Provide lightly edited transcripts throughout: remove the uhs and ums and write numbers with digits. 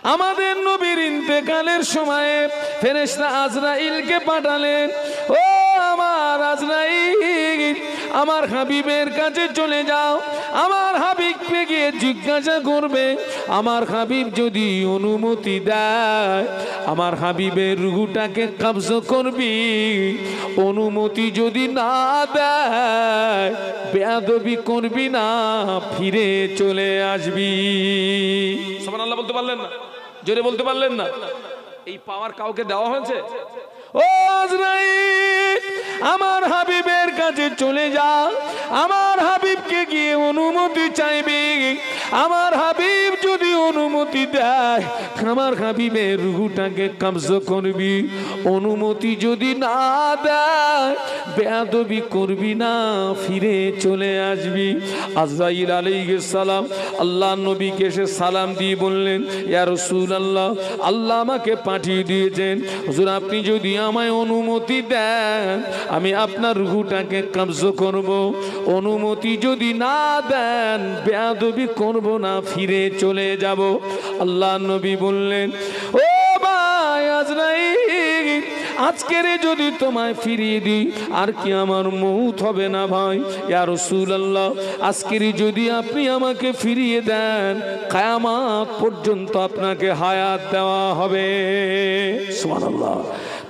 আমাদের নবীর ইন্তেকালের সময়ে ফেরেশতা আজরাইলকে পাঠালেন, ও আমার আজরাইল, আমার হাবিবের কাছে চলে যাও, আমার হাবিবকে গিয়ে জিজ্ঞাসা করবে, আমার হাবিব যদি অনুমতি দেয় আমার হাবিবের রূহটাকে কবজ করবি, অনুমতি যদি না দেয় বেয়াদবি করবি না, ফিরে চলে আসবি। সুবহানাল্লাহ বলতে পারলেন না? জোরে বলতে পারলেন না? এই পাওয়ার কাউকে দেওয়া হয়েছে? ও আজরাইল, আমার হাবিবের কাছে চলে যা, আমার হাবিবকে গিয়ে অনুমতি চাইবি, আমার হাবিব যদি অনুমতি দেয় আমার হাবিবের রূহটাকে কবজ করবি, অনুমতি যদি না দেয় বেয়াদবি করবি না, ফিরে চলে আসবি। আজরাইল আলাইহিস সালাম আল্লাহ নবীকে এসে সালাম দিয়ে বললেন, ইয়া রাসূলুল্লাহ, আল্লাহ আমাকে পাঠিয়ে দিয়েছেন, হুজুর আপনি যদি আমায় অনুমতি দেন আমি আপনার রূহটাকে কবজ করব, অনুমতি যদি না দেন বেয়াদবি করব না, ফিরে চলে যাব। আল্লাহ নবী বললেন, ও ভাই আজরাইল, আজকের যদি তোমায় ফিরিয়ে দিই আর কি আমার মউত হবে না ভাই? ইয়া রাসূলুল্লাহ, আজকের যদি আপনি আমাকে ফিরিয়ে দেন কিয়ামত পর্যন্ত আপনাকে হায়াত দেওয়া হবে। সুবহানাল্লাহ।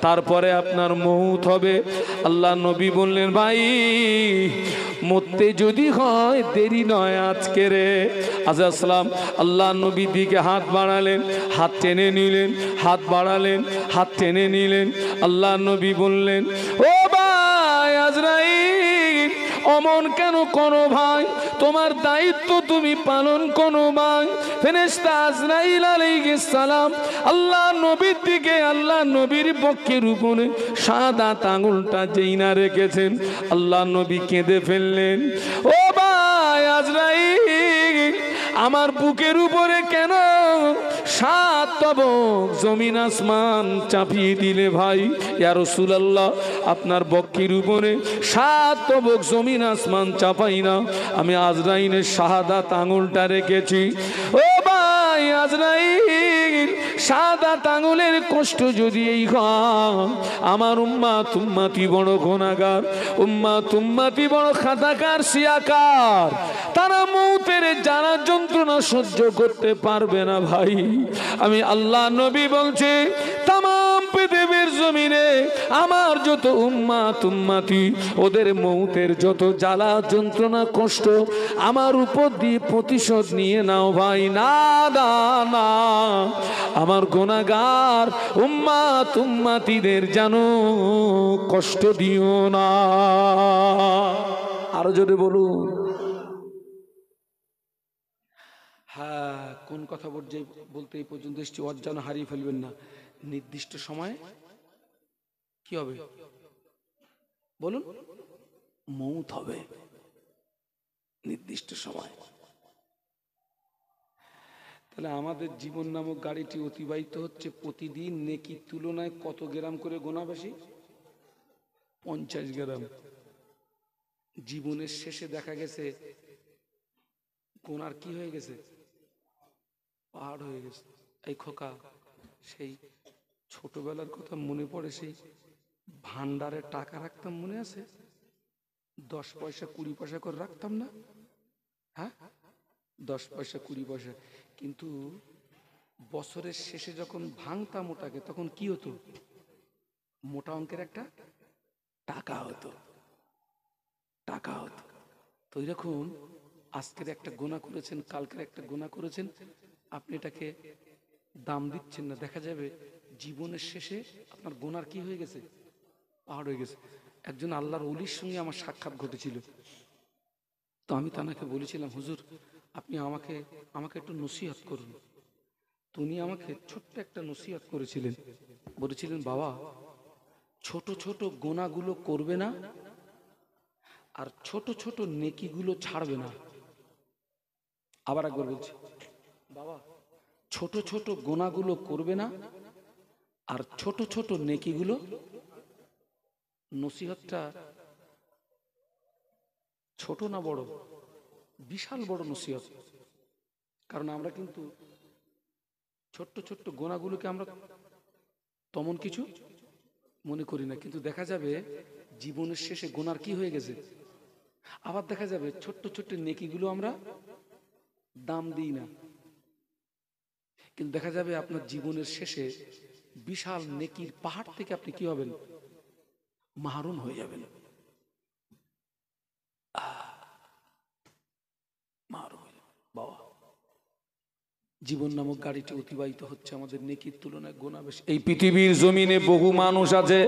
তারপরে আপনার মউত হবে। আল্লাহ নবী বললেন, ভাই মরতে যদি হয় দেরি নয় আজকে রে। আজসালাম আল্লাহ নবী দিকে হাত বাড়ালেন, হাত টেনে নিলেন, হাত বাড়ালেন, হাত টেনে নিলেন। আল্লাহ নবী বললেন, ও ভাই আজরাইল, অমন কেন করো ভাই, তোমার দায়িত্ব তুমি পালন করো ভাই। ফেরেশতা আজরাইল আলাইহিস সালাম আল্লাহ নবীর দিকে, আল্লাহ নবীর বক্ষের উপরে সাদা আঙুলটা যেই না রেখেছেন আল্লাহ নবী কেঁদে ফেললেন, ও ভাই আজরাইল, আমার বুকের উপরে কেন 7 তবক জমিন আসমান চাপিয়ে দিলে ভাই? ইয়া রাসূলুল্লাহ, আপনার বক্ষের উপরে 7 তবক জমিন আসমান চাপাই না, আমি আজরাইলের শাহাদাত আঙুলটা রেখেছি। ও ভাই আজরাইল, শাহাদাত আঙুলের কষ্ট যদি এই হয়, আমার উম্মতি বড় গুনাহগার, উম্মতি বড় খাতাকার, সিয়াকার, তারা মউতের জ্বালা যন্ত্রণা সহ্য করতে পারবে না ভাই। আমি আল্লাহ নবী বলছে, তামাম পৃথিবীর জমিনে আমার যত উম্মতি ওদের মউতের যত জ্বালা যন্ত্রণা কষ্ট আমার উপর দিয়ে প্রতিশোধ নিয়ে নাও ভাই। না না না, আমার গুনাহগার উম্মতিদের জানো কষ্ট দিও না। আরো জোরে বলুন। হ্যাঁ, কোন কথা বলতে এই পর্যন্ত এসছি, অজ্ঞান হারিয়ে ফেলবেন না। নির্দিষ্ট সময় কি হবে বলুন? মউত হবে নির্দিষ্ট সময়। তাহলে আমাদের জীবন নামক গাড়িটি অতিবাহিত হচ্ছে প্রতিদিন নেকির তুলনায় কত গ্রাম করে গোনা বেশি? 50 গ্রাম। জীবনের শেষে দেখা গেছে গোনার কি হয়ে গেছে? পাহাড় হয়ে গেছে। এই খোকা, সেই ছোটবেলার কথা মনে পড়ে, সেই ভান্ডারে টাকা রাখতাম, মনে আছে? 10 পয়সা 20 পয়সা করে রাখতাম না? হ্যাঁ, 10 পয়সা 20 পয়সা। কিন্তু বছরের শেষে যখন ভাঙতাম ওটাকে, তখন কি হতো? মোটা অঙ্কের একটা টাকা হতো, টাকা হতো। তো এরকম আজকের একটা গোনা করেছেন, কালকের একটা গোনা করেছেন, আপনি এটাকে দাম দিচ্ছেন না। দেখা যাবে জীবনের শেষে আপনার গোনার কি হয়ে গেছে? পাহাড় হয়ে গেছে। একজন আল্লাহর ওলির সঙ্গে আমার সাক্ষাৎ ঘটেছিল। তো আমি তাকে বলেছিলাম, হুজুর আপনি আমাকে একটু নসিহত করুন। তো উনি আমাকে ছোট্ট একটা নসিহত করেছিলেন। বলেছিলেন, বাবা, ছোট ছোট গোনাগুলো করবে না, আর ছোট ছোট নেকিগুলো ছাড়বে না। আবার একবার বলছি, বাবা, ছোট ছোট গোনাগুলো করবে না, আর ছোট ছোট নেকিগুলো। নসিহতটা ছোট না বড়? বিশাল বড় নসিহত। কারণ আমরা কিন্তু ছোট্ট ছোট্ট গোনাগুলোকে আমরা তেমন কিছু মনে করি না, কিন্তু দেখা যাবে জীবনের শেষে গোনার কি হয়ে গেছে। আবার দেখা যাবে ছোট্ট ছোট্ট নেকিগুলো আমরা দাম দিই না, কিন্তু দেখা যাবে আপনার জীবনের শেষে বিশাল নেকির পাহাড় থেকে আপনি কি হবেন, মাহরুম হয়ে যাবেন। বাবা, জীবন নামক গাড়িটি অতিবাহিত হচ্ছে আমাদের নেকির তুলনায় গোনা বেশি। এই পৃথিবীর জমিনে বহু মানুষ আছে,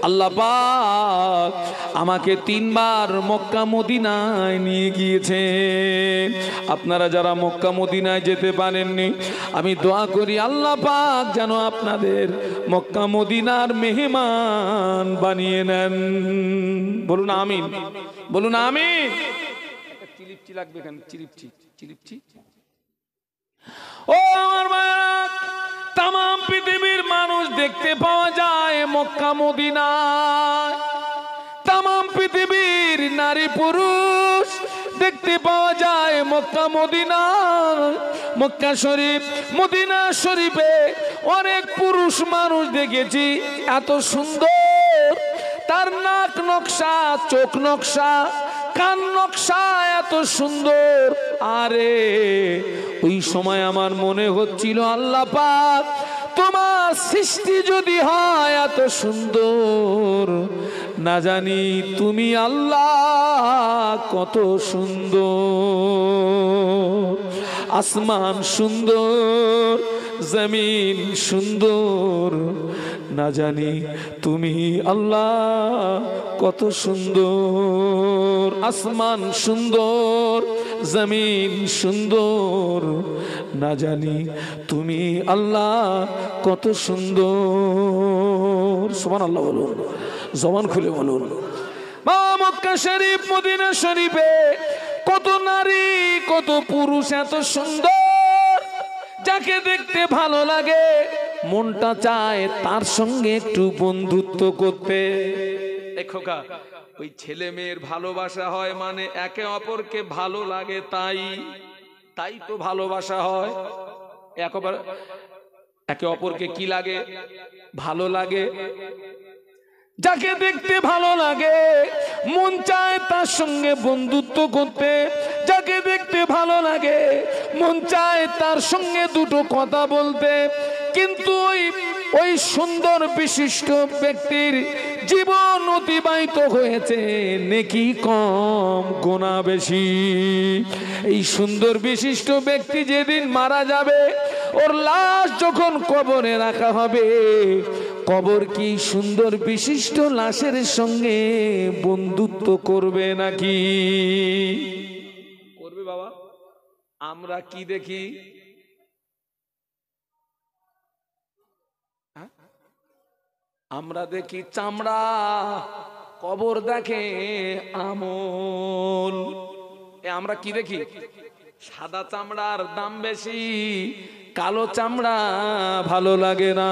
আল্লাহ পাক আমাকে 3 বার মক্কা মদিনায় নিয়ে গিয়েছে। আপনারা যারা মক্কা মদিনায় যেতে পারেননি, আমি দোয়া করি আল্লাহ পাক যেন আপনাদের মক্কা মদিনার মেহমান বানিয়ে নেন। বলুন আমিন, বলুন আমিন। একটা চিলিপচি লাগবে কেন? চিলিপচি, চিলিপচি। ও আমার মায়েরা, তাম পৃথিবীর মানুষ দেখতে পাওয়া যায় মক্কা মদিনায়। তাম পৃথিবীর নারী পুরুষ দেখতে পাওয়া যায় মক্কা মদিনায়। মক্কা শরীফ, মদিনা শরীফে অনেক পুরুষ মানুষ দেখেছি, এত সুন্দর তার নাক নকশা, চোখ নকশা, কান নকশা এত সুন্দর। আরে ওই সময় আমার মনে হচ্ছিল আল্লাহ পাক তোমার সৃষ্টি যদি হয় এত সুন্দর, না জানি তুমি আল্লাহ কত সুন্দর। আসমান সুন্দর, জমিন সুন্দর, না জানি তুমি আল্লাহ কত সুন্দর। আসমান সুন্দর, জমিন সুন্দর, না জানি তুমি আল্লাহ কত সুন্দর। সুবহানাল্লাহ বলুন, জবান খুলে বলুন। মক্কা শরীফ, মদিনা শরীফে কত নারী, কত পুরুষ এত সুন্দর, যাকে দেখতে ভালো লাগে, মনটা চায় তার সঙ্গে একটু বন্ধুত্ব করতে। খোকা, ওই ছেলে মেয়ের ভালোবাসা হয় মানে একে অপরকে ভালো লাগে, তাই তো ভালোবাসা হয়। একে অপরকে কি লাগে? ভালো লাগে। যাকে দেখতে ভালো লাগে মন চায় তার সঙ্গে বন্ধুত্ব করতে, যাকে দেখতে ভালো লাগে মন চায় তার সঙ্গে দুটো কথা বলতে। কিন্তু ওই সুন্দর বিশিষ্ট ব্যক্তির জীবন অতিবাহিত হয়েছে নেকি কম, গোনা বেশি। এই সুন্দর বিশিষ্ট ব্যক্তি যেদিন মারা যাবে, ওর লাশ যখন কবরে রাখা হবে, কবর কি সুন্দর বিশিষ্ট লাশের সঙ্গে বন্ধুত্ব করবে নাকি? করবে বাবা? আমরা কি দেখি? আমরা দেখি চামড়া, কবর দেখে আমল। আমরা কি দেখি? সাদা চামড়ার দাম বেশি, কালো চামড়া ভালো লাগে না।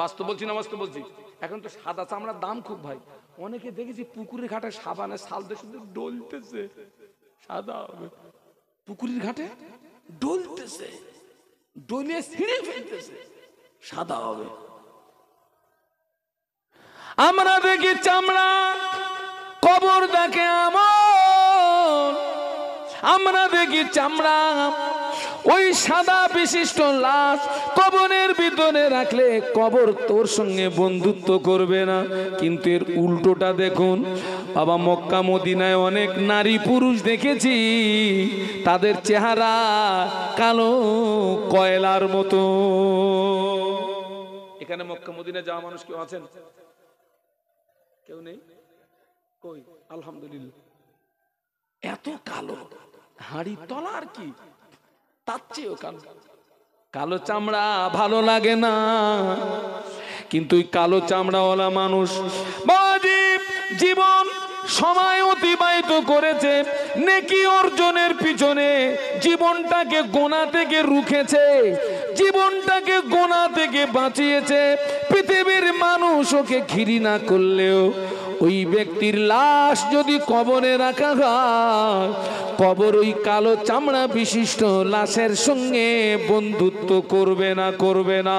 বাস্তব বলছি না বাস্তব বলছি? এখন তো সাদা চামড়ার দাম খুব ভাই। অনেকে দেখেছি পুকুরের ঘাটে সাবানে সালতে শুধু ডলতেছে, সাদা হবে। পুকুরের ঘাটে ডলতেছে, ডলে ছিঁড়ে ফেলতেছে, সাদা হবে। আমরা দেখি চামড়া, কবর দেখে আমল। আমরা দেখি চামড়া, ওই সাদা বিশিষ্ট লাশ কবরের ভিতরে রাখলে কবর তোর সঙ্গে বন্ধুত্ব করবে না। কিন্তু এর উল্টোটা দেখুন বাবা, মক্কা মদিনায় অনেক নারী পুরুষ দেখেছি, তাদের চেহারা কালো কয়লার মতো। এখানে মক্কা মদিনায় যাওয়া মানুষ কেউ আছেন? কেউ নেই? কই? আলহামদুলিল্লাহ। এত কালো, হাড়ি তলা আর কি, তার চেয়েও কালো। কালো চামড়া ভালো লাগে না, কিন্তু ওই কালো চামড়াওয়ালা মানুষ জীবন সময় অতিবাহিত করেছে নেকি অর্জনের পিছনে, জীবনটাকে গোনা থেকে রুখেছে, জীবনটাকে গোনা থেকে বাঁচিয়েছে। পৃথিবীর মানুষ ওকে ঘৃণা করলেও ওই ব্যক্তির লাশ যদি কবরে রাখা হয়, কবর ওই কালো চামড়া বিশিষ্ট লাশের সঙ্গে বন্ধুত্ব করবে না, করবে না।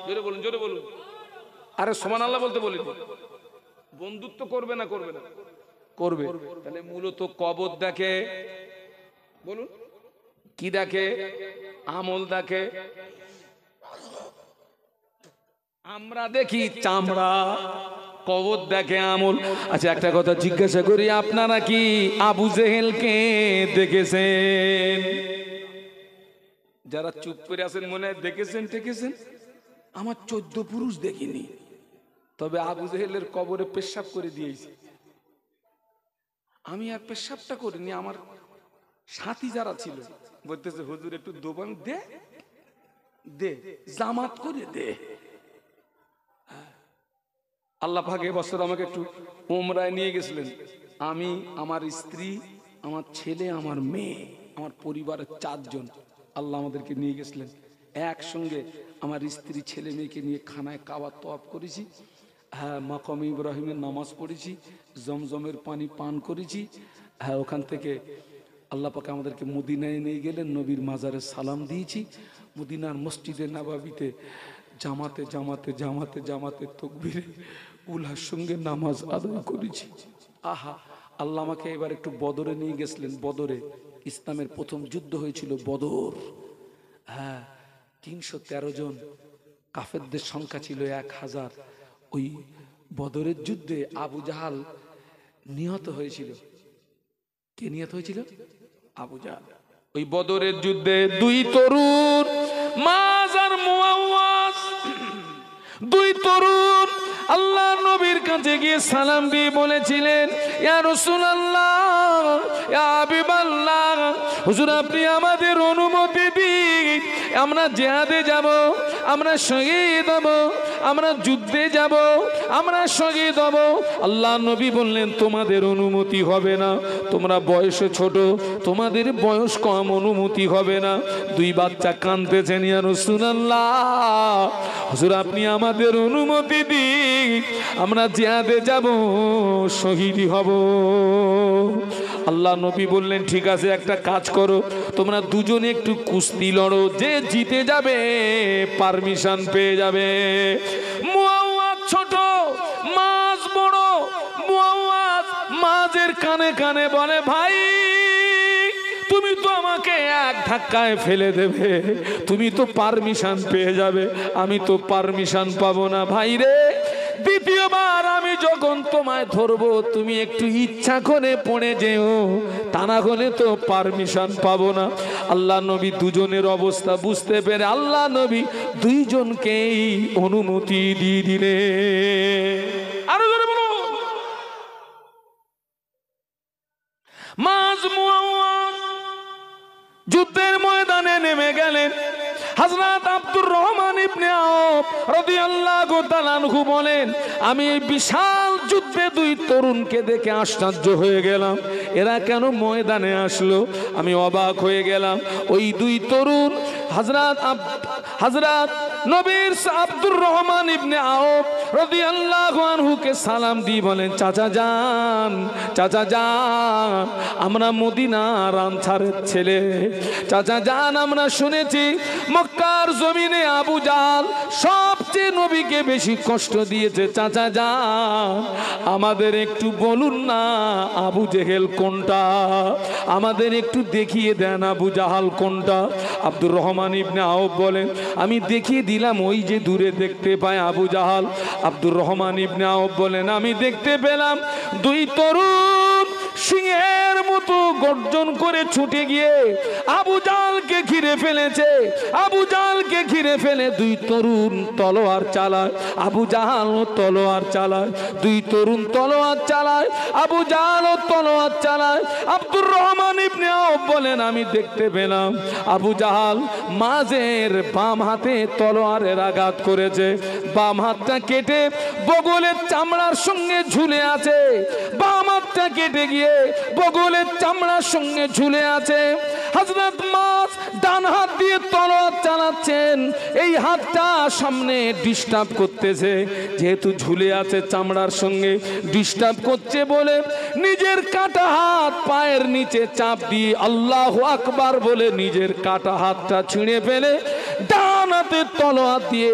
জোরে বলুন, জোরে বলুন। আরে সুবহানাল্লাহ বলতে বলি, বন্ধুত্ব করবে না, করবে না, করবে। তাহলে মূলত কবর দেখে, বলুন কি দেখে? আমল দেখে। আমরা দেখি চামড়া, কবর দেখে আমল। আচ্ছা একটা কথা জিজ্ঞাসা করি, আপনারা কি আবু জেহেলকে দেখেছেন? যারা চুপ করে আছেন মনে হয় দেখেছেন, দেখেছেন। আমার 14 পুরুষ দেখিনি, তবে আবু জেহেলের কবরে পেশাব করে দিয়েছি। আমি আর পেশাবটা করিনি, আমার সাথী যারা ছিল বলতেছে হুজুর একটু দোবান দে, দে জামাত করে দে। আল্লাহ পাক এবছর আমাকে একটু উমরায় নিয়ে গেছিলেন। আমি, আমার স্ত্রী, আমার ছেলে, আমার মেয়ে, আমার পরিবারের 4 জন আল্লাহ আমাদেরকে নিয়ে গেছিলেন। একসঙ্গে আমার স্ত্রী ছেলে মেয়েকে নিয়ে খানায় কাবা তওয়াফ করেছি। হ্যাঁ, মাকাম ইব্রাহিমের নামাজ পড়েছি, জমজমের পানি পান করেছি। হ্যাঁ, ওখান থেকে আল্লাহ পাক আমাদেরকে মদিনায় নিয়ে গেলেন, নবীর মাজারে সালাম দিয়েছি। মদিনার মসজিদে নববীতে জামাতে জামাতে জামাতে জামাতে তাকবীরে উলার সঙ্গে নামাজ আদায় করেছি। আহা, আল্লাহ আমাকে এবার একটু বদরে নিয়ে গেছিলেন। বদরে ইসলামের প্রথম যুদ্ধ হয়েছিল, বদর। হ্যাঁ, 313 জন, কাফেরদের সংখ্যা ছিল 1000। ওই বদরের যুদ্ধে আবু জাহাল নিহত হয়েছিল। কে নিহত হয়েছিল? আবু জাহাল। ওই বদরের যুদ্ধে 2 তরুণ, মাজ আর মুআওয়াজ, 2 তরুণ আল্লাহ নবীর কাছে গিয়ে সালাম দিয়ে বলেছিলেন, ইয়া রাসূলুল্লাহ, ইয়া হাবিবাল্লাহ, হুজুর আপনি আমাদের অনুমতি দিন, আমরা জিহাদে যাব, আমরা শহীদ হব, আমরা যুদ্ধে যাব, আমরা শহীদ হব। আল্লাহ নবী বললেন তোমাদের অনুমতি হবে না, তোমরা বয়সে ছোট, তোমাদের বয়স কম, অনুমতি হবে না। 2 বাচ্চা কাঁদতেছেন, ইয়া রাসূলুল্লাহ, হুজুর আপনি আমাদের অনুমতি দিন, আমরা জিহাদে যাব, শহীদ হব। আল্লাহ নবী বললেন ঠিক আছে, একটা কাজ করো, তোমরা দুজনে একটু কুস্তি লড়ো, যে জিতে যাবে পারমিশন পেয়ে যাবে। মুআওয়াজ ছোট, মাজ বড়। মুআওয়াজ মাজের কানে কানে বলে, ভাই তুমি তো আমাকে এক ধাক্কায় ফেলে দেবে, তুমি তো পারমিশন পেয়ে যাবে, আমি তো পারমিশন পাবো না। ভাই রে, দ্বিতীয়বার আমি যখন তোমায় ধরবো তুমি একটু ইচ্ছা করে পড়ে যেও, তা না হলে তো পারমিশন পাবো না। আল্লাহ নবী দুজনের অবস্থা বুঝতে পেরে আল্লাহ নবী 2 জনকেই অনুমতি দিয়ে দিলেন। আরো জোরে বলো। মাজ মুআওয়াজ যুদ্ধের ময়দানে নেমে গেলেন। হযরত আব্দুর রহমান ইবনে আওফ রাদিয়াল্লাহু তাআলা আনহু বলেন, আমি এই বিশাল যুদ্ধে 2 তরুণকে দেখে আশ্চর্য হয়ে গেলাম, এরা কেন ময়দানে আসলো? আমি অবাক হয়ে গেলাম। ওই 2 তরুণ হযরত নবীর আব্দুর রহমান ইবনে আওফ রাদিয়াল্লাহু আনহুকে সালাম দিয়ে বলেন, চাচা যান, চাচা যান, আমরা মদিনার আনসারের ছেলে। চাচা যান, আমরা শুনেছি মক্কার জমিনে আবু জাহল সবচেয়ে নবীকে বেশি কষ্ট দিয়েছে। চাচা যান, আমাদের একটু বলুন না আবু জেহেল কোনটা, আমাদের একটু দেখিয়ে দেন আবু জাহল কোনটা। আব্দুর রহমান ইবনে আওফ বলেন, আমি দেখিয়ে দিলাম, ওই যে দূরে দেখতে পাই আবু জাহল। আব্দুর রহমান ইবনে আওফ বলেন, আমি দেখতে পেলাম 2 তরুণ সিংহের মতো গর্জন করে ছুটে গিয়ে আবু জাহলকে ঘিরে ফেলেছে। আবু জাহলকে ঘিরে ফেলে 2 তরুণ তলোয়ার চালায়, আবু জাহল তলোয়ার চালায়, 2 তরুণ তলোয়ার চালায়, আবু জাহল তলোয়ার চালায়। আব্দুর রহমান ইবনে আওফ বলেন, আমি দেখতে পেলাম আবু জাহল মাজের বাম হাতে তলোয়ারের আঘাত করেছে, বাম হাতটা কেটে বগলের চামড়ার সঙ্গে ঝুলে আছে, বাম হাতটা কেটে গিয়ে বগলের চামড়ার সঙ্গে ঝুলে আছে। হযরত মাজ ডান হাত দিয়ে তলোয়ার চালাচ্ছেন, এই হাতটা সামনে ডিস্টার্ব করতেছে, যেহেতু ঝুলে আছে চামড়ার সঙ্গে ডিস্টার্ব করছে বলে নিজের কাটা হাত পায়ের নিচে চাপ দিয়ে আল্লাহু আকবার বলে নিজের কাটা হাতটা ছিঁড়ে ফেলে ডান হাতে তলোয়ার দিয়ে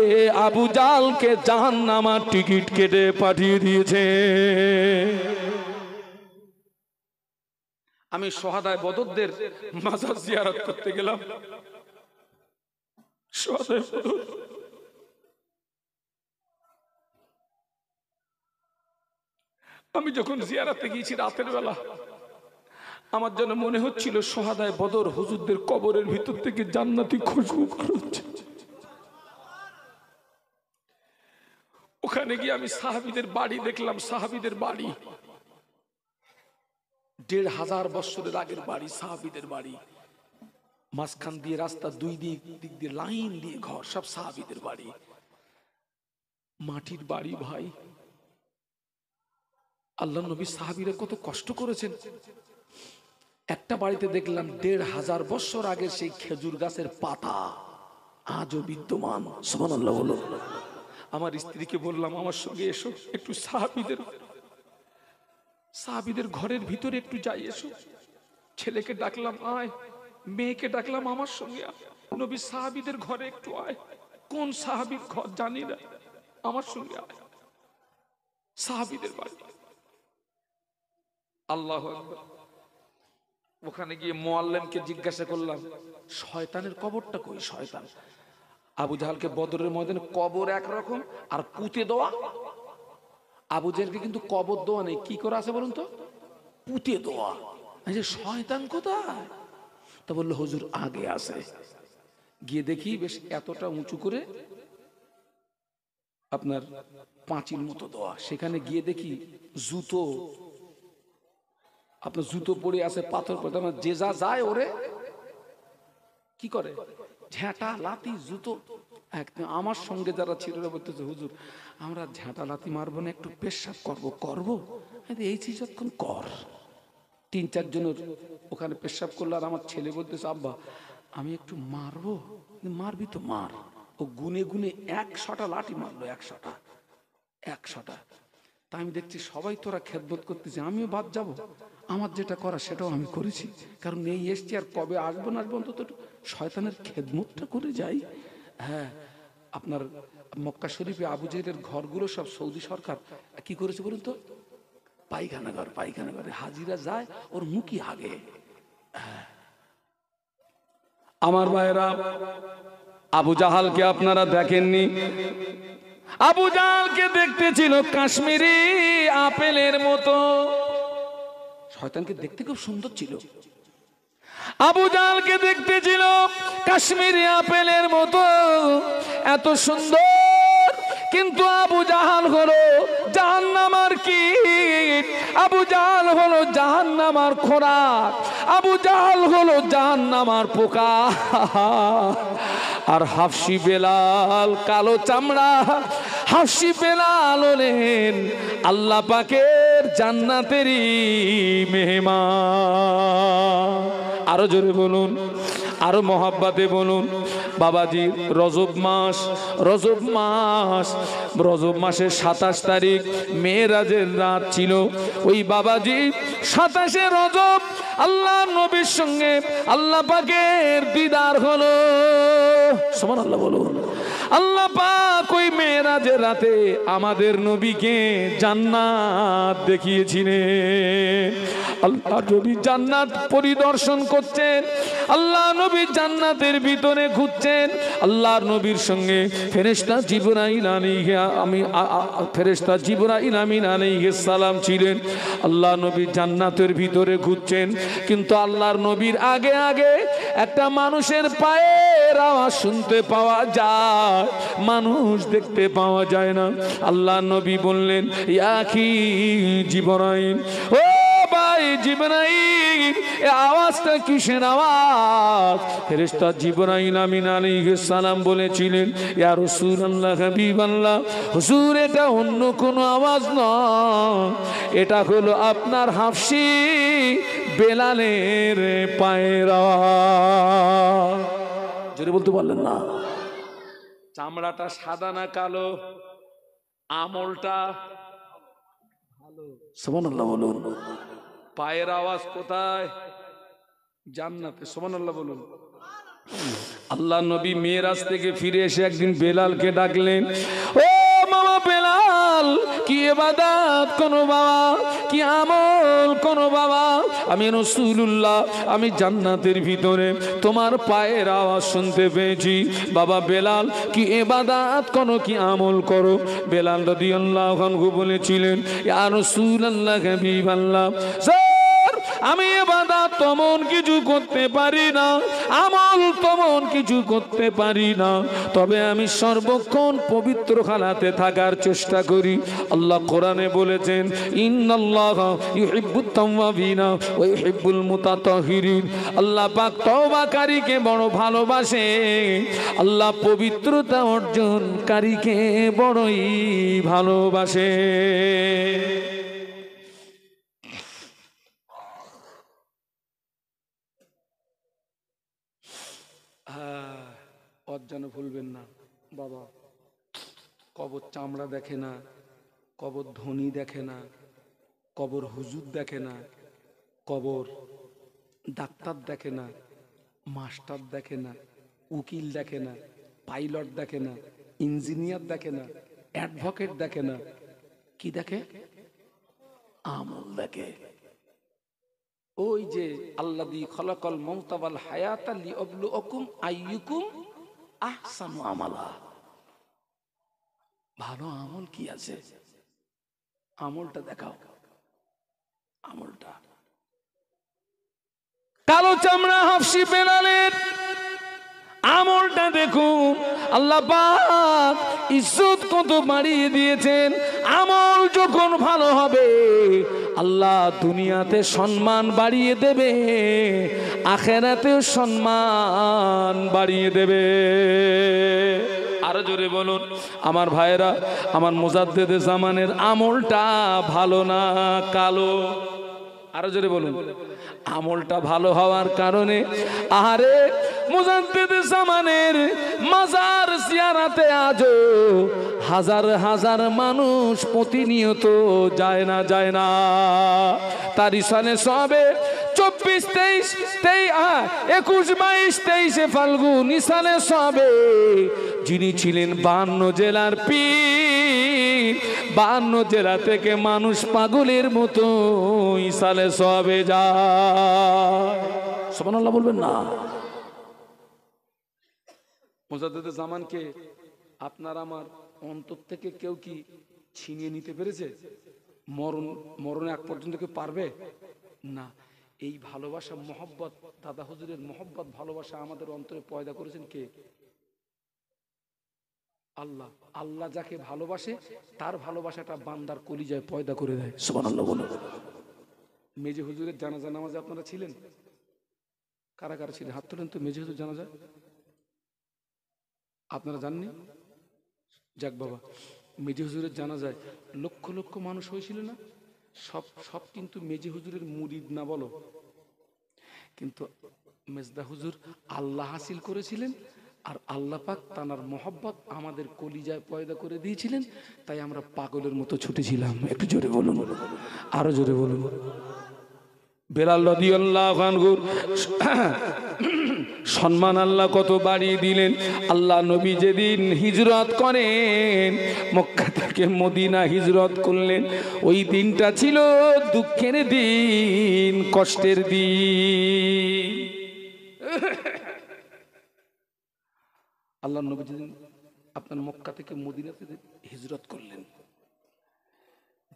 আবু জাহলকে জাহান্নামের টিকিট কেটে পাঠিয়ে দিয়েছে। আমি শহাদায়ে বদরদের মাজার জিয়ারত করতে গেলাম। শহাদায়ে বদর আমি যখন জিয়ারতে গিয়েছি রাতের বেলা, আমার যেন মনে হচ্ছিল শহাদায়ে বদর হুজুরদের কবরের ভিতর থেকে জান্নাতি খুশবু বের হচ্ছে। ওখানে গিয়ে আমি সাহাবীদের বাড়ি দেখলাম, সাহাবীদের বাড়ি ১৫০০ বছরের আগের বাড়ি, সাহাবীদের বাড়ি। মাঝখান দিয়ে রাস্তা, দুই দিক দিয়ে লাইন দিয়ে ঘর, সব সাহাবীদের বাড়ি, মাটির বাড়ি। ভাই, আল্লাহ নবী সাহাবীরা কত কষ্ট করেছেন। একটা বাড়িতে দেখলাম ১৫০০ বছর আগের সেই খেজুর গাছের পাতা আজও বিদ্যমান। সুবহানাল্লাহ বলো। আমার স্ত্রীকে বললাম আমার সঙ্গে এসো, একটু সাহাবীদের ঘরের ভিতরে একটু যাই, এসো। ছেলেকে ডাকলাম আয়, মেয়েকে ডাকলাম আমার সঙ্গে আয়, নবী সাহাবীদের ঘরে একটু আয়। কোন সাহাবীর ঘর জানি না, আমার সঙ্গে আয়। সাহাবীদের বাড়ি, আল্লাহু আকবার। ওখানে গিয়ে মুআল্লিমকে জিজ্ঞাসা করলাম শয়তানের কবরটা কই? শয়তান আবু জাহলকে বদরের ময়দানে কবর একরকম আর পুঁতে দেওয়া। আবু জাহলকে কিন্তু কবর দেওয়া নেই, কি করে আছে বলুন তো? পুঁতে দেওয়া। শয়তান কোথায়? তা বললো হুজুর আগে আছে। গিয়ে দেখি বেশ এতটা উঁচু করে আপনার পাঁচিল মতো দেওয়া। সেখানে গিয়ে দেখি জুতো, আপনার জুতো পড়ে আছে পাথর পড়ে। যে যা যায় ওরে কি করে, ঝাঁটা লাথি জুতো। একদম আমার সঙ্গে যারা ছিল বলতেছে হুজুর আমরা ঝাঁটা লাথি মারবো না, একটু পেশাব করবো। এই চিজ যতক্ষণ কর। ৩-৪ জনের ওখানে পেশাব করলো, আর আমার ছেলে বলতেছে আব্বা আমি একটু মারবো। মারবি তো মার। ও গুনে গুনে ১০০টা লাঠি মারলো, ১০০টা। তা আমি দেখছি সবাই তোরা খেদমত করতেছে, আমিও বাদ যাব। আমার যেটা করা সেটাও আমি করেছি, কারণ এই এসছি, আর কবে আসবো না আসবো, অন্তত শয়তানের খেদমতটা করে যাই। হ্যাঁ, আপনার মক্কা শরীফে আবু জাহলের ঘরগুলো সব সৌদি সরকার কি করেছে বলুন তো? পায়খানা ঘরে হাজিরা যায়, ওর মুখই হাগে। আমার ভাইরা, আবু জাহলকে আপনারা দেখেননি? আবু জাহলকে দেখতে ছিল কাশ্মীরি আপেলের মতো। শয়তানকে দেখতে খুব সুন্দর ছিল। আবু জাহলকে দেখতে ছিল কাশ্মীরি আপেলের মতো, এত সুন্দর। কিন্তু আবু জাহল হলো জাহান্নামের কীট, আবু জাহল হলো জাহান্নামের খোরাক, আবু জাহল হলো জাহান্নামের পোকা। আর হাফসি বেলাল, কালো চামড়া হাফসি বেলাল হলেন আল্লাহ পাকের জান্নাতেরই মেহমান। আরো জোরে বলুন, আরো মহাব্বতে বলুন। বাবাজি, রজব মাসের ২৭ তারিখ মেরাজের রাত ছিল। ওই বাবাজি ২৭শে রজব আল্লাহ নবীর সঙ্গে আল্লাহ পাকের দিদার হলো। সুবহানাল্লাহ বলুন। আল্লাহ পাক ওই মেরাজের রাতে আমাদের নবীকে জান্নাত দেখিয়েছিলেন। আল্লাহ নবী জান্নাত পরিদর্শন করছেন, আল্লাহ নবী জান্নাতের ভিতরে ঘুরছেন। আল্লাহর নবীর সঙ্গে ফেরেশতা জিবরাইল আমিন আলাইহিস সালাম ছিলেন। আল্লাহ নবী জান্নাতের ভিতরে ঘুরছেন, কিন্তু আল্লাহর নবীর আগে আগে একটা মানুষের পায়ের আওয়াজ শুনতে পাওয়া যায়, মানুষ দেখতে পাওয়া যায় না। আল্লাহ নবী বললেন ইয়া কি জিবরাইল, ও ভাই জিবরাইল, এই আওয়াজটা কিসের আওয়াজ? ফেরেশতা জিবরাইল আমিন আলাইহিস সালাম বলেছিলেন ইয়া রাসূলুল্লাহ, হাবিবাল্লাহ, হুজুর এটা অন্য কোনো আওয়াজ নয়, এটা হলো আপনার হাফসি বেলালের পায়ের আওয়াজ। জোরে বলতে পারলেন না? চামড়াটা সাদা না কালো? আমলটা ভালো। সুবহানাল্লাহ বলুন। পায়ের আওয়াজ কোথায়? জান্নাতে। সুবহানাল্লাহ বলুন। আল্লাহ নবী মেরাজ থেকে ফিরে এসে একদিন বেলালকে ডাকলেন, ও মামা বেলাল, কি ইবাদত কোন বাবা, কি আমল কোন বাবা? আমি রাসূলুল্লাহ, আমি জান্নাতের ভিতরে তোমার পায়ের আওয়াজ শুনতে পেয়েছি। বাবা বেলাল, কি ইবাদত কোন, কি আমল করো? বেলাল রাদিয়াল্লাহু আনহু বলেছিলেন, ইয়া রাসূলুল্লাহ, হাবিবাল্লাহ, আমি ইবাদত তেমন কিছু করতে পারি না, আমল তেমন কিছু করতে পারি না, তবে আমি সর্বক্ষণ পবিত্র খানাতে থাকার চেষ্টা করি। আল্লাহ কোরআনে বলেছেন, ইন্নাল্লাহা ইউহিব্বুত তাওয়াবিনা ওয়া ইউহিব্বুল মুতাতাহহিরিন। আল্লাহ পাক তওবাকারীকে বড় ভালোবাসে, আল্লাহ পবিত্রতা অর্জনকারীকে বড়ই ভালোবাসে। অজ্ঞান ভুলবেন না বাবা। কবর চামড়া দেখে না, কবর ধনী দেখে না, কবর হুজুর দেখে না, কবর ডাক্তার দেখে না, মাস্টার দেখে না, উকিল দেখে না, পাইলট দেখে না, ইঞ্জিনিয়ার দেখে না, অ্যাডভোকেট দেখে না। কি দেখে? আমল দেখে। ওই যে আল্লাযী খালাকাল মাউতা ওয়াল হায়াতা লিয়াবলুয়াকুম আইয়ুকুম আহসানু আমালা। ভালো আমল কি আছে? আমলটা দেখাও, আমলটা। কালো চামড়া হাফসি বেলালের আমলটা দেখুন। আল্লাহ পাক ইজ্জত কত বাড়িয়ে দিয়েছেন। আমল যখন ভালো হবে, আল্লাহ দুনিয়াতে সম্মান বাড়িয়ে দেবে, আখিরাতেও সম্মান বাড়িয়ে দেবে। আরো জোরে বলুন আমার ভাইরা, আমার মুজাদ্দেদে জামানের আমলটা ভালো না কালো? আরো জোরে বলুন। আমলটা ভালো হওয়ার কারণে আরে মুজাদ্দেদে জামানের মাজার জিয়ারতে আজও হাজার হাজার মানুষ প্রতিনিয়ত যায় না তার ইসানে সবে 24, 23, 21, 22, 23 ফাল্গুন ইসানে সবে যিনি ছিলেন 52 জেলার পীর, 52 জেলা থেকে মানুষ পাগলের মতো ইসালে সবে যায়। সুবহানাল্লাহ বলবেন না? মুজাদ্দেদে জামানকে আপনার আমার অন্তর থেকে কেউ কি ছিনিয়ে নিতে পেরেছে? মরণ এক পর্যন্ত কেউ পারবে না। এই ভালোবাসা, মহব্বত, দাদা হুজুরের মহব্বত, ভালোবাসা আমাদের অন্তরে পয়দা করেছেন কে? আল্লাহ। আল্লাহ যাকে ভালোবাসে তার ভালোবাসাটা বান্দার কলিজায় পয়দা করে দেয়। সুবহানাল্লাহ বলুন। মেজে হুজুরের জানাজা নামাজে আপনারা ছিলেন? কারা কারা ছিলেন? হাত তোলেন তো। মেজে হুজুর জানাজা আপনারা জাননি? যাক বাবা, মেজে হুজুরের জানাজায় লক্ষ লক্ষ মানুষ হয়েছিল না? সব কিন্তু মেজে হুজুরের মুরিদ না বলো, কিন্তু মেজদা হুজুর আল্লাহ হাসিল করেছিলেন, আর আল্লাহ পাক তানার মহব্বত আমাদের কলিজায় পয়দা করে দিয়েছিলেন, তাই আমরা পাগলের মতো ছুটেছিলাম। একটু জোরে বলুন, আরো জোরে বলুন। বেলাল রাদিয়াল্লাহু আনহুর সম্মান আল্লাহ কত বাড়িয়ে দিলেন। আল্লাহ নবী যেদিন হিজরত করেন, মক্কা থেকে মদিনা হিজরত করলেন, ওই দিনটা ছিল দুঃখের দিন, কষ্টের দিন। আল্লাহ নবী যেদিন আপনার মক্কা থেকে মদিনাতে হিজরত করলেন,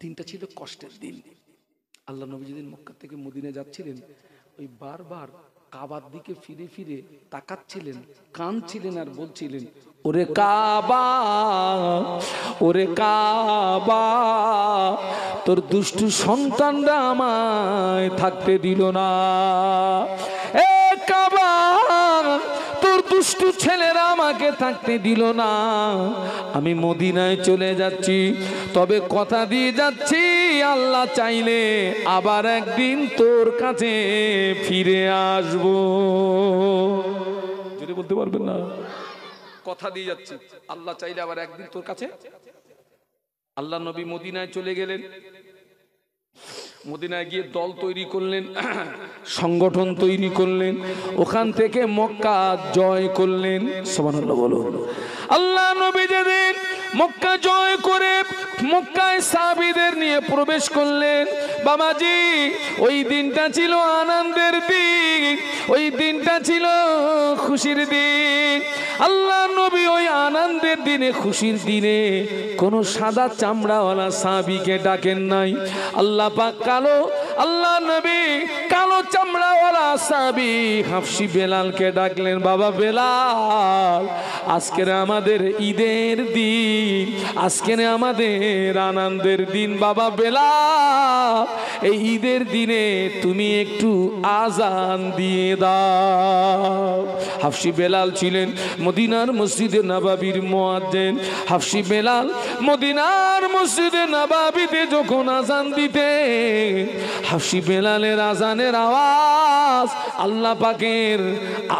দিনটা ছিল কষ্টের দিন। আল্লাহ নবী যেদিন মক্কা থেকে মদিনা যাচ্ছিলেন, ওই বারবার কাবার দিকে ফিরে ফিরে তাকাচ্ছিলেন, কাঁদছিলেন আর বলছিলেন, ওরে কাবা, ওরে কাবা, তোর দুষ্টু সন্তানরা আমায় থাকতে দিল না। এ কাবা, তোর দুষ্টু ছেলেরা আমাকে থাকতে দিল না। আমি মদিনায় চলে যাচ্ছি, তবে কথা দিয়ে যাচ্ছি, আল্লাহ চাইলে আবার একদিন তোর কাছে ফিরে আসবো। যদি বলতে পারবেন না? কথা দিয়ে যাচ্ছি, আল্লাহ চাইলে আবার একদিন তোর কাছে। আল্লাহ নবী মদিনায় চলে গেলেন, মদিনায় গিয়ে দল তৈরি করলেন, সংগঠন তৈরি করলেন, ওখান থেকে মক্কা জয় করলেন। সুবহানাল্লাহ বলো। আল্লাহ নবী যেদিন মক্কা জয় করে মক্কায় সাহাবীদের নিয়ে প্রবেশ করলেন, বাবাজি ওই দিনটা ছিল আনন্দের দিন, ওই দিনটা ছিল খুশির দিন। আল্লাহ নবী ওই আনন্দের দিনে, খুশির দিনে কোনো সাদা চামড়াওয়ালা সাহাবীকে ডাকেন নাই। আল্লাহ পাক আল্লাহ নবী কালো চামড়াওয়ালা সাহাবী হাফসি বেলালকে ডাকলেন, বাবা বেলাল আজকের আমাদের ঈদের দিন, আজকের আমাদের আনন্দের দিন, বাবা বেলাল এই ঈদের দিনে তুমি একটু আজান দিয়ে দাও। হাফসি বেলাল ছিলেন মদিনার মসজিদে নববীর মুয়াজ্জিন। হাফসি বেলাল মদিনার মসজিদে নববীতে যখন আজান দিতে, হাফসি বেলালের আজানের আওয়াজ আল্লাহ পাকের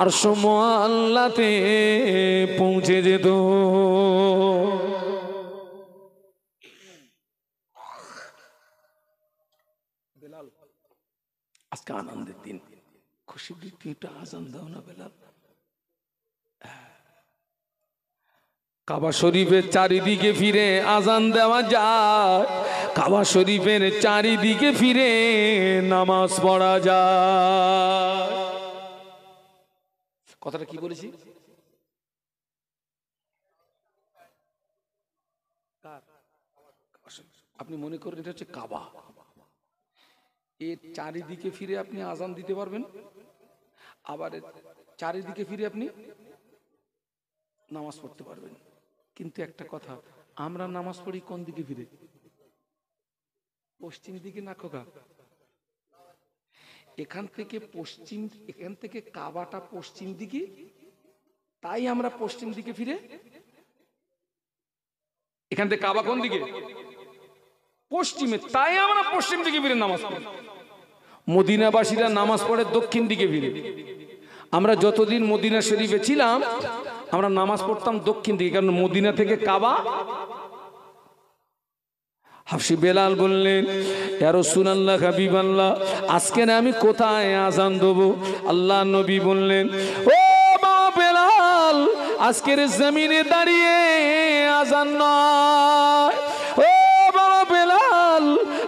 আরশ মুআল্লাতে পৌঁছে যেত। বেলাল আজকে আনন্দের দিন, খুশির দিন, তুই একটু আজান দাও না বেলাল। কাবা শরীফের চারিদিকে ফিরে আজান দেওয়া যায়, কাবা শরীফের চারিদিকে ফিরে নামাজ পড়া যায়। কথাটা কি বলেছি? আপনি মনে করেন এটা হচ্ছে কাবা, এর চারিদিকে ফিরে আপনি আজান দিতে পারবেন, আবার চারিদিকে ফিরে আপনি নামাজ পড়তে পারবেন। কিন্তু একটা কথা, আমরা নামাজ পড়ি কোন দিকে ফিরে? পশ্চিম দিকে না খোকা? এখান থেকে পশ্চিম, এখান থেকে কাবাটা পশ্চিম দিকে, তাই আমরা পশ্চিম দিকে ফিরে। এখান থেকে কাবা কোন দিকে? পশ্চিমে, তাই আমরা পশ্চিম দিকে ফিরে নামাজ পড়ি। মদিনাবাসীরা নামাজ পড়ে দক্ষিণ দিকে ফিরে। আমরা যতদিন মদিনা শরীফে ছিলাম আমরা নামাজ পড়তাম দক্ষিণ দিকে, কারণ মদিনা থেকে কাবা। হাফসি বেলাল বললেন, ইয়া রাসূলুল্লাহ, হাবিবাল্লাহ আজকে আমি কোথায় আজান দেবো? আল্লাহ নবী বললেন, ও বাবা বেলাল আজকের জমিনে দাঁড়িয়ে আজান নয়, ও বাবা বেলাল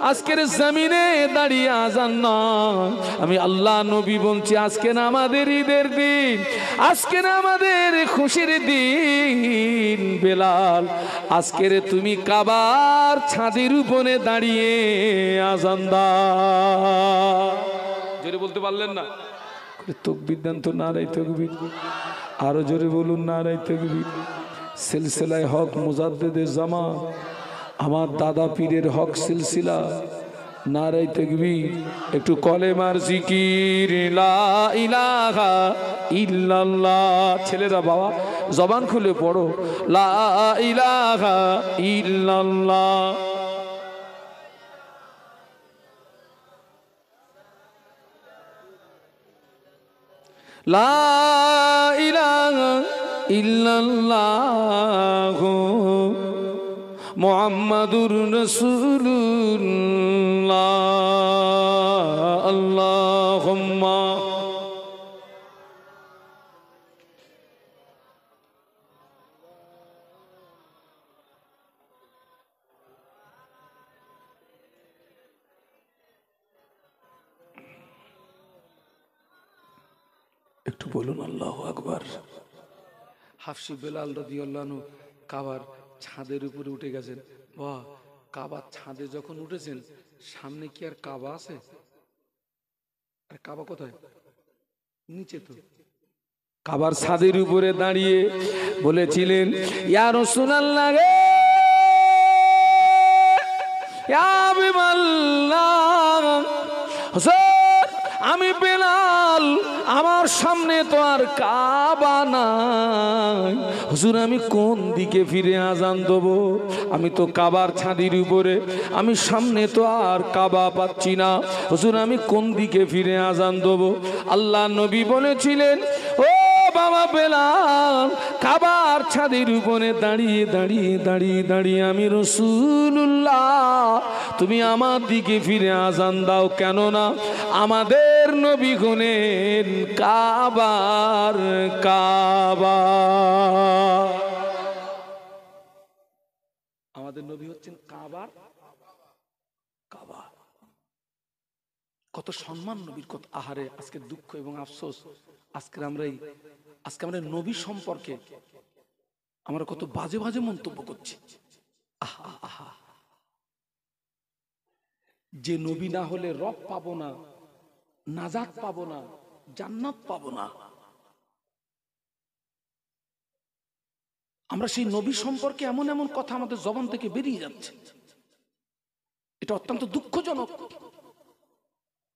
আজকের জমিনে দাঁড়িয়ে আজান নয়, আমি আল্লাহ নবী বলছি আজকে আমাদের ঈদের দিন, আজকে আমাদের খুশির দিন। বেলাল আজকের তুমি কাবার ছাদের উপরে দাঁড়িয়ে আজান দাও। জোরে বলতে পারলেন না? তাকবীর দেন তো, নারায়ে তাকবীর। আরো জোরে বলুন, নারায়ে তাকবীর। সিলসিলায়ে হক মুজাদ্দিদে জামান, আমার দাদা পীরের হক সিলসিলা, নারায়ে তাকবীর। একটু কলেমার জিকির, লা ইলাহা ইল্লাল্লাহ। ছেলেরা বাবা জবান খুলে পড়ো, লা ইলাহা ইল্লাল্লাহ। লা ইলাহা ইল্লাল্লাহ মুহাম্মাদুর রাসূলুল্লাহ। আল্লাহুম্মা একটু বলুন আল্লাহু আকবার। হাফসি বেলাল রাদিয়াল্লাহু আনহু কাবার ছাদের উপরে উঠে গেছেন। বাহ, কাবার ছাদে যখন উঠেছেন, সামনে কি আর কাবা আছে? আর কাবা কোথায়? নিচে তো। কাবার ছাদের উপরে দাঁড়িয়ে বলেছিলেন, ইয়া রাসূলুল্লাহ রে, ইয়া হাবিবাল্লাহ, আমি বেলাল, আমার সামনে তো আর কাবা নাই, হুজুর আমি কোন দিকে ফিরে আজান দেবো? আমি তো কাবার ছাদের উপরে, আমি সামনে তো আর কাবা পাচ্ছি না, হুজুর আমি কোন দিকে ফিরে আজান দেবো? আল্লাহ নবী বলেছিলেন, ও বাবা বেলাল কাবার ছাদের উপরে দাঁড়িয়ে দাঁড়িয়ে দাঁড়িয়ে দাঁড়িয়ে আমি রাসূলুল্লাহ তুমি আমার দিকে ফিরে আজান দাও, কেননা আমাদের নবী হলেন কাবার কাবা। আমাদের নবী হচ্ছেন কাবার কাবা। কত সম্মান নবীর, কত আহারে আজকে দুঃখ এবং আফসোস, আজকে আমরা নবী সম্পর্কে আমরা কত বাজে বাজে মন্তব্য করছি। আহা আহা, যে নবী না হলে রব পাবো না, নাজাত পাবো না, জান্নাত পাবো না, আমরা সেই নবী সম্পর্কে এমন এমন কথা আমাদের জবান থেকে বেরিয়ে যাচ্ছে। এটা অত্যন্ত দুঃখজনক,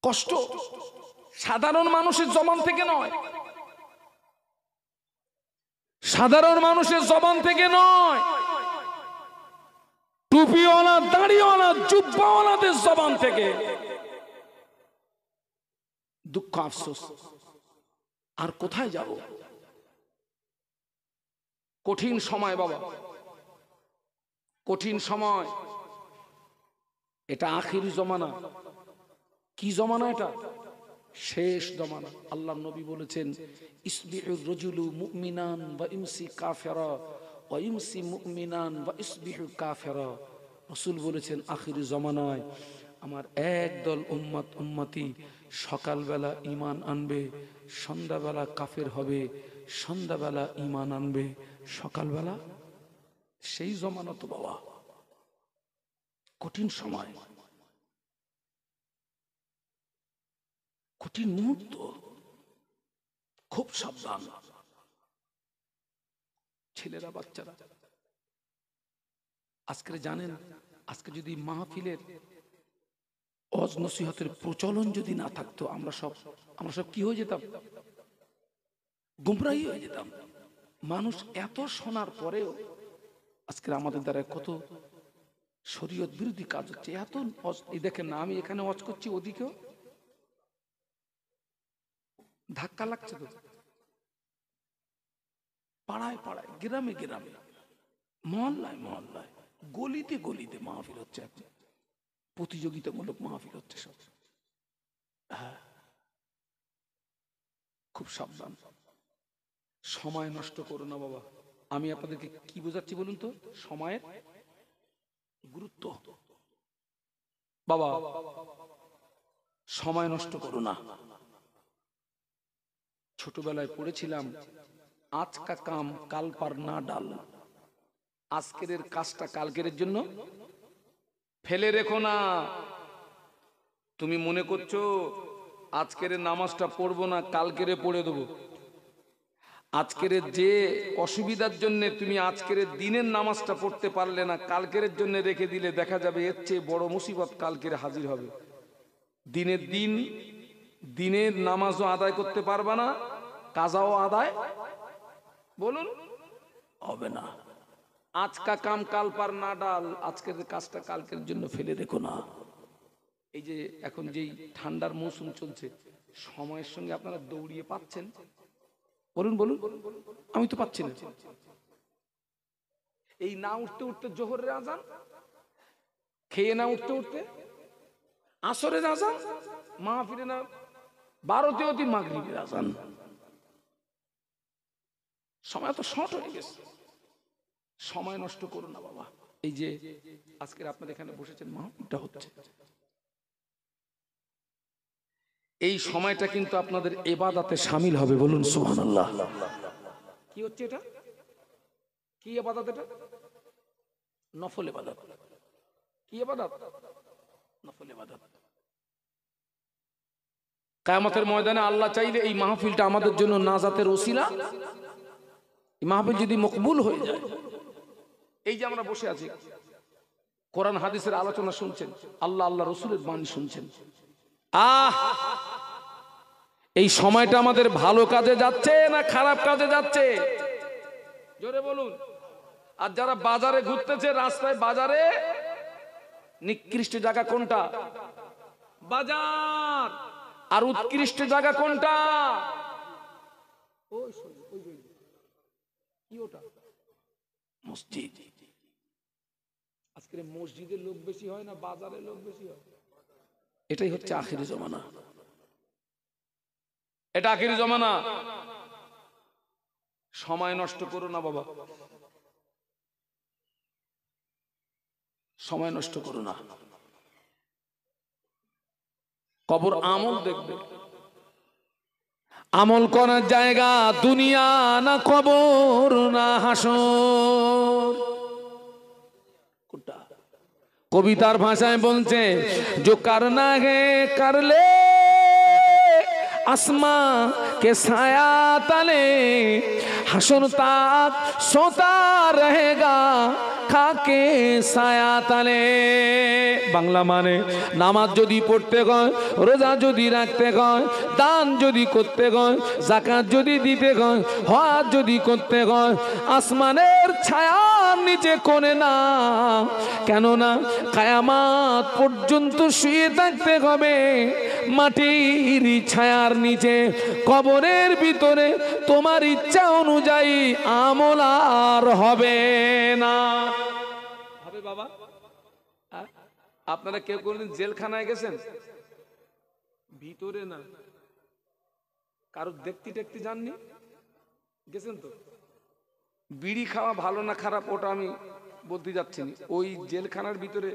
কষ্ট। সাধারণ মানুষের জবান থেকে নয়, সাধারণ মানুষের জবান থেকে নয়, টুপিওয়ালা, দাড়িওয়ালা, জুব্বাওয়ালাদের জবান থেকে দুঃখ আফসোস। আর কোথায় যাব? কঠিন সময় বাবা, কঠিন সময়। এটা আখির জমানা। কি জমানা? এটা শেষ জমানা। আল্লাহ নবী বলেছেন ইসবিহুর রাজুলু মুমিনান ওয়া ইমসি কাফিরা ওয়া ইমসি মুমিনান ওয়া ইসবিহু কাফিরা। রাসূল বলেছেন আখির জমানায় আমার একদল উম্মতি সকালবেলা ঈমান আনবে, সন্ধ্যাবেলা কাফের হবে, সন্ধ্যাবেলা ঈমান আনবে, সকালবেলা। সেই জমানা তো বাবা, কঠিন সময়, কঠিন মুহূর্ত। খুব সাবধান ছেলেরা, বাচ্চারা। আজকে জানেন, আজকে যদি মাহফিলের ওয়াজ নসিহতের প্রচলন যদি না থাকতো, আমরা সব কি হয়ে যেতাম? গুমরাহী হয়ে যেতাম। মানুষ এত শোনার পরেও আজকে আমাদের দ্বারা কত শরীয়ত বিরোধী কাজ হচ্ছে। এত এই দেখেন না, আমি এখানে ওয়াজ করছি, ওদিকেও ধাক্কা লাগছে তো। পাড়ায় পাড়ায়, গ্রামে গ্রামে, মহল্লায় মহল্লায়, গলিতে গলিতে মাহফিল হচ্ছে। এখন প্রতিযোগিতামূলক মাহফিল হচ্ছে সব। হ্যাঁ, খুব সাবধান, সময় নষ্ট করো না বাবা। আমি আপনাদেরকে কি বোঝাচ্ছি বলুন তো? সময়ের গুরুত্ব। বাবা, সময় নষ্ট করো না। ছোটবেলায় পড়েছিলাম, আজকা কাম কাল পার না ডাল। আজকের কাজটা কালকের জন্য ফেলে রেখো না। তুমি মনে করছো আজকের নামাজটা পড়বো না, কালকের পড়ে দেবো। আজকের যে অসুবিধার জন্য তুমি আজকের দিনের নামাজটা পড়তে পারলে না, কালকের জন্য রেখে দিলে দেখা যাবে এর চেয়ে বড় মুসিবত কালকের হাজির হবে। দিনের নামাজও আদায় করতে পারবা না, কাজাও আদায় বলুন হবে না। আজকা কাম কাল পার না ডাল। আজকের কাজটা কালকের জন্য ফেলে রেখো না। এই যে এখন যেই ঠান্ডার মৌসুম চলছে, সময়ের সঙ্গে আপনারা দৌড়িয়ে পাচ্ছেন? বলুন বলুন, আমি তো পাচ্ছি না। এই না উঠতে উঠতে জোহরের আজান, খেয়ে না উঠতে উঠতে আসরের আজান, মাহফিলে না 12তে অতি মাগরিবের আজান। সময় তো শর্ট হয়ে গেছে। সময় নষ্ট করো না বাবা। এই যে আজকের আপনাদের এখানে বসেছেন, মাহফিলটা হচ্ছে, এই সময়টা কিন্তু আপনাদের ইবাদতে শামিল হবে। বলুন সুবহানাল্লাহ। কি হচ্ছে এটা? কি ইবাদত? এটা নফল ইবাদত। কি ইবাদত? নফল ইবাদত। কিয়ামতের ময়দানে আল্লাহ চাইলে এই মাহফিলটা আমাদের জন্য নাজাতের ওসিলা। এই মাহফিল যদি মকবুল হয়ে যায়, এই যে আমরা বসে আছি, কোরআন হাদিসের আলোচনা শুনছেন, আল্লাহ আল্লাহ রসুলের বাণী শুনছেন, এই সময়টা আমাদের ভালো কাজে যাচ্ছে না খারাপ কাজে যাচ্ছে? জোরে বলুন। আর যারা বাজারে ঘুরতেছে, রাস্তায় বাজারে, নিকৃষ্ট জায়গা কোনটা? বাজার। আর উৎকৃষ্ট জায়গা কোনটা? ওই কি ওটা? মসজিদ। আজকে মসজিদের লোক বেশি হয় না বাজারের লোক বেশি হয়? এটাই হচ্ছে আখিরি জমানা। এটা আখিরি জমানা। সময় নষ্ট করো না বাবা, সময় নষ্ট করো না। কবর আমল দেখবে, আমল করার জায়গা দুনিয়া না কবর না হাসর। কবিতার ভাষায় বলছে, जो करना है कर ले आसमां के साया तले, हशर तक सोता रहेगा खाके साया तले। বাংলা মানে নামাজ যদি পড়তে হয়, রোজা যদি রাখতে হয়, দান যদি করতে হয়, যাকাত যদি দিতে হয়, হজ যদি করতে হয়, আসমানের ছায়ার নিচে করে না। কেননা কিয়ামত পর্যন্ত শুয়ে থাকতে হবে মাটির ছায়ার নিচে। কবরের ভিতরে তোমার ইচ্ছা অনুযায়ী আমল আর হবে না। হবে বাবা? আপনারা কেউ কোনদিন জেলখানায় গেছেন? ভিতরে না, কারো দেখতে টেকতে যাননি? গেছেন তো? বিড়ি খাওয়া ভালো না খারাপ ওটা আমি বলতে যাচ্ছি না। ওই জেলখানার ভিতরে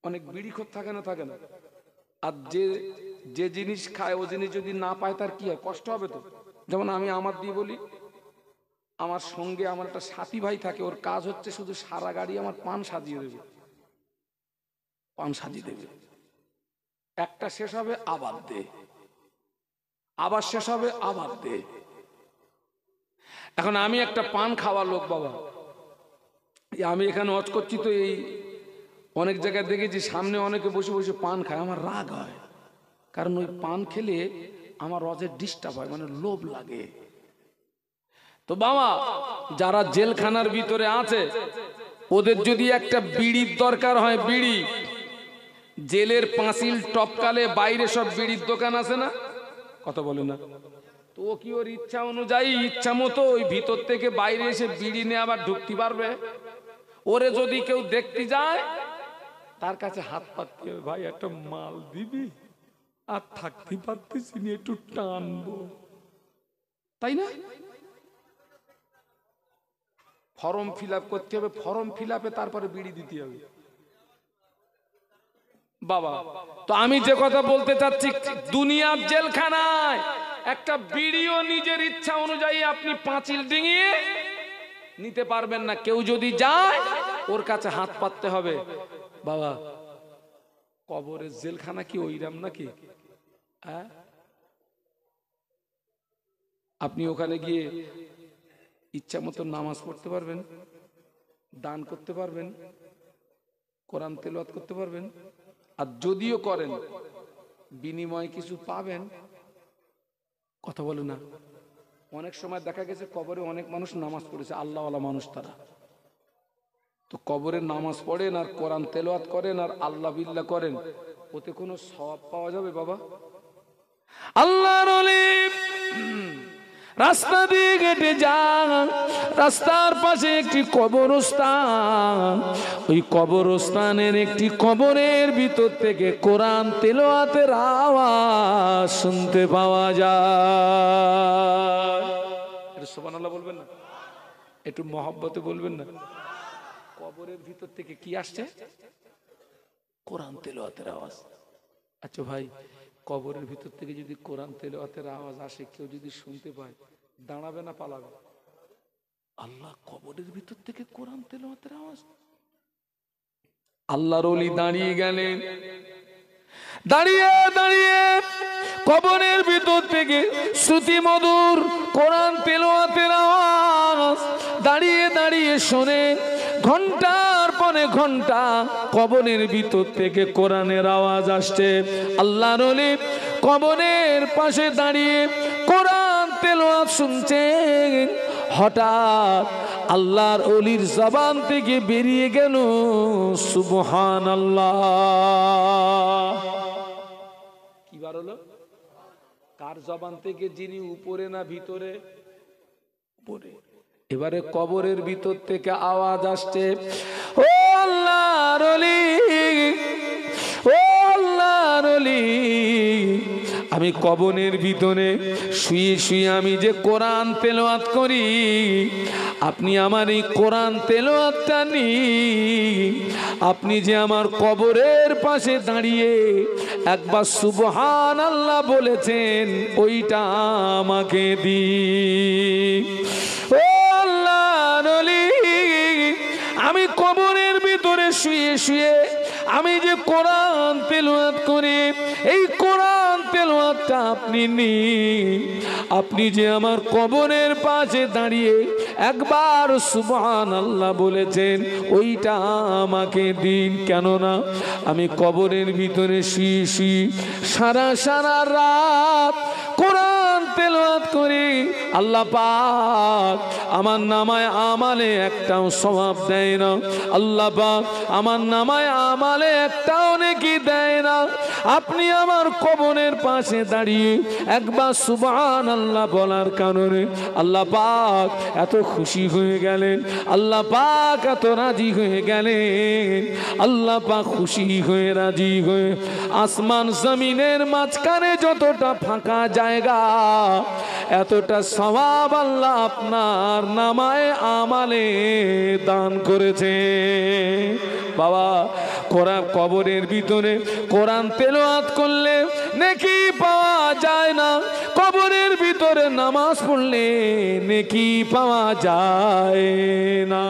অনেক বিড়িখোর থাকে না? থাকে না? আর যে জিনিস খায় ও জিনিস যদি না পায় তার কি হয়? কষ্ট হবে তো। যেমন আমি আমার দিয়ে বলি, আমার সঙ্গে আমার একটা সাথী ভাই থাকে, ওর কাজ হচ্ছে শুধু সারা গাড়ি আমার পান সাজিয়ে দেবে, পান সাজিয়ে দেবে। একটা শেষ হবে আবার দে, আবার শেষ হবে আবার দে। এখন আমি একটা পান খাওয়া লোক বাবা, আমি এখানে ওয়াজ করছি তো এই অনেক জায়গায় দেখেছি সামনে অনেকে বসে বসে পান খায়, আমার রাগ হয়। কারণ ওই পান খেলে আমার রজের ডিস্টার্ব হয়, মানে লোভ লাগে। তো বাবা যারা জেলখানার ভিতরে আছে ওদের যদি একটা বিড়ির দরকার হয়, বিড়ি, জেলের পাঁচিল টপকালে বাইরে সব বিড়ির দোকান আছে না? কথা বলে না তো? ও কি ওর ইচ্ছা অনুযায়ী ইচ্ছা মতো ওই ভিতর থেকে বাইরে এসে বিড়ি নিয়ে আবার ঢুকতে পারবে? ওরে যদি কেউ দেখতে যায় তার কাছে হাত পাততে হবে, ভাই একটা মাল দিবি? আর থাকতে পারতেছি না, একটু টানবো, তাই না? ফর্ম ফিল আপ করতে হবে, ফর্ম ফিল আপে তারপরে বিড়ি দিতে হবে বাবা। তো আমি যে কথা বলতে চাচ্ছি, দুনিয়ার জেলখানায় একটা বিড়িও নিজের ইচ্ছা অনুযায়ী আপনি পাঁচিল ডিঙিয়ে নিতে পারবেন না। কেউ যদি যায় ওর কাছে হাত পাততে হবে বাবা। কবরের জেলখানা কি ওইরাম নাকি? আপনি ওখানে গিয়ে ইচ্ছা মতো নামাজ পড়তে পারবেন, দান করতে পারবেন, কোরআন তেলাওয়াত করতে পারবেন। আর যদিও করেন বিনিময়ে কিছু পাবেন। কথা বলে না? অনেক সময় দেখা গেছে কবরে অনেক মানুষ নামাজ পড়েছে, আল্লাহওয়ালা মানুষ তারা। তো কবরে নামাজ পড়েন আর কোরআন তেলাওয়াত করেন আর আল্লাহ বিল্লাহ করেন, ওতে কোনো সওয়াব পাওয়া যাবে বাবা? আল্লাহর ওলি রাস্তা দিয়ে হেঁটে যান, রাস্তার পাশে একটি কবরস্থান, ওই কবরস্থানের একটি কবরের ভিতর থেকে কোরআন তেলাওয়াতের আওয়াজ শুনতে পাওয়া যায়। একটু সুবহানাল্লাহ বলবেন না? একটু মহব্বতে বলবেন না? কবরের ভিতর থেকে কি আসছে? কোরআন তেলাওয়াতের আওয়াজ। আচ্ছা ভাই, কবরের ভিতর থেকে যদি কোরআন তেলাওয়াতের আওয়াজ আসে, কেউ যদি শুনতে পায়, দাঁড়াবে না পালাবে? আল্লাহ, কবরের ভিতর থেকে কোরআন তেলাওয়াতের আওয়াজ! আল্লাহর ওলি দাঁড়িয়ে গেলেন, দাঁড়িয়ে দাঁড়িয়ে কবরের ভিতর থেকে শ্রুতি মধুর কোরআন তেলাওয়াতের আওয়াজ দাঁড়িয়ে দাঁড়িয়ে শোনে। ঘন্টার পরে ঘন্টা কবরের ভিতর থেকে কোরআনের আওয়াজ আসছে। আল্লাহর ওলি কবরের পাশে দাঁড়িয়ে কোরআন তেলাওয়াত শুনছেন। হঠাৎ আল্লাহর ওলির জবান থেকে বেরিয়ে গেল সুবহানাল্লাহ। কি বার হলো? কার জবান থেকে? যিনি উপরে না ভিতরে? এবারে কবরের ভিতর থেকে আওয়াজ আসছে, ও আল্লাহর ওলি, ও আল্লাহর ওলি, আমি কবরের ভিতরে শুয়ে শুয়ে আমি যে কোরআন তেলাওয়াত করি, আপনি আমার এই কোরআন তেলাওয়াতটা আপনি যে আমার কবরের পাশে দাঁড়িয়ে একবার সুবহানাল্লাহ বলেছেন, ওইটা আমাকে দিন। ও আল্লাহর ওলি, আমি কবরের ভিতরে শুয়ে শুয়ে আমি যে কোরআন তেলাওয়াত করি, এই কোরআন তেলাওয়াতটা আপনি নিন। আপনি যে আমার কবরের পাশে দাঁড়িয়ে একবার সুবহানাল্লাহ বলেছেন, ওইটা আমাকে দিন। কেননা আমি কবরের ভিতরে শুয়ে শুয়ে সারা সারা রাত কোরআন তেলাওয়াত করি। আল্লাহ পাক আমার নামায় আমালে একটাও সওয়াব দেয় না। আল্লাহ পাক আমার নামায় আমালে একটাও নেকি দেয় না। আপনি আমার কবরের পাশে দাঁড়িয়ে একবার সুবহানাল্লাহ বলার কারণে আল্লাহ পাক এত খুশি হয়ে গেলেন, আল্লাহ পাক এত রাজি হয়ে গেলেন। আল্লাহ পাক খুশি হয়ে রাজি হয়ে আসমান জমিনের মাঝখানে যতটা ফাঁকা জায়গা, এতটা সওয়াব আল্লাহ আপনার নামায় আমালে দান করেছে। বাবা, কোরআন কবরের ভিতরে কোরআন তেলাওয়াত করলে নেকি পাওয়া যায় না, কবরের ভিতরে নামাজ পড়লে নেকি পাওয়া যায় না।